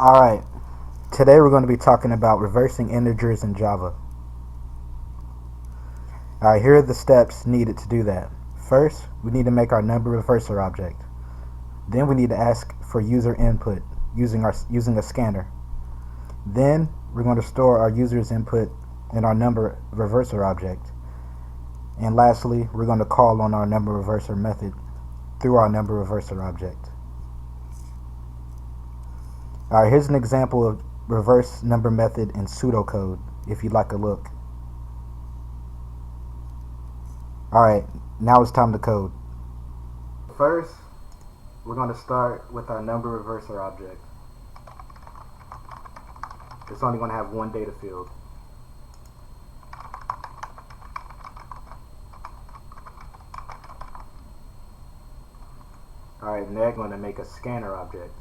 Alright, today we're going to be talking about reversing integers in Java. Alright, here are the steps needed to do that. First, we need to make our number reverser object. Then we need to ask for user input using a scanner. Then we're going to store our user's input in our number reverser object. And lastly, we're going to call on our number reverser method through our number reverser object. Alright, here's an example of reverse number method in pseudocode if you'd like a look. Alright, now it's time to code. First, we're going to start with our number reverser object. It's only going to have one data field. Alright, now we're going to make a scanner object.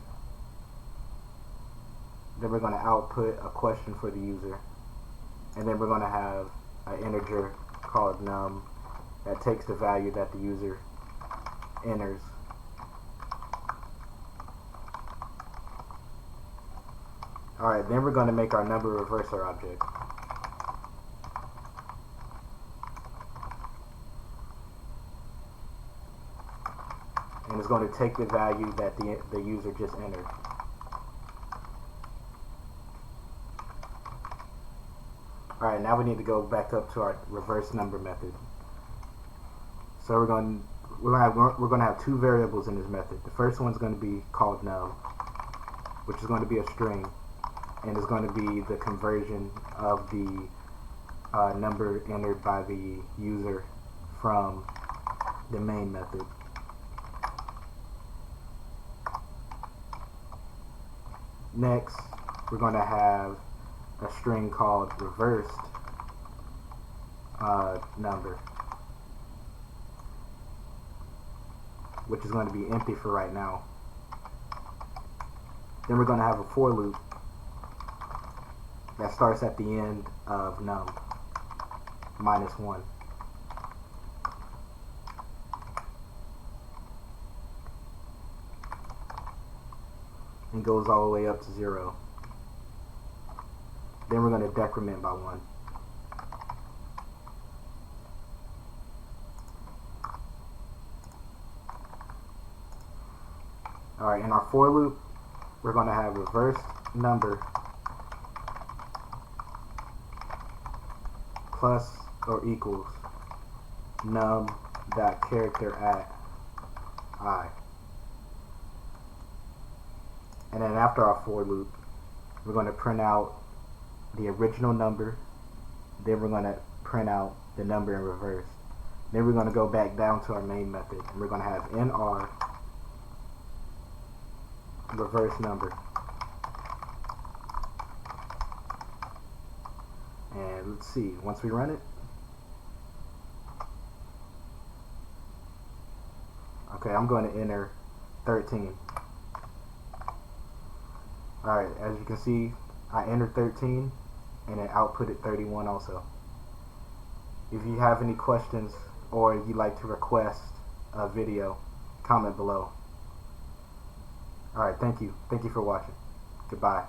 Then we're going to output a question for the user. And then we're going to have an integer called num that takes the value that the user enters. Alright, then we're going to make our number reverser object. And it's going to take the value that the user just entered. Alright, now we need to go back up to our reverse number method. So we're going to have two variables in this method. The first one's going to be called num, which is going to be a string, and it's going to be the conversion of the number entered by the user from the main method. Next, we're going to have a string called reversed number, which is going to be empty for right now. Then we're going to have a for loop that starts at the end of num -1. And goes all the way up to 0. Then we're going to decrement by 1. Alright, in our for loop, we're going to have reversed number plus or equals num dot character at I. And then after our for loop, we're going to print out the original number. Then we're going to print out the number in reverse. Then we're going to go back down to our main method, and we're going to have nr reverse number. And let's see, once we run it, okay, I'm going to enter 13. Alright, as you can see, I entered 13 and it outputted 31 also. If you have any questions or you'd like to request a video, comment below. Alright, thank you. Thank you for watching. Goodbye.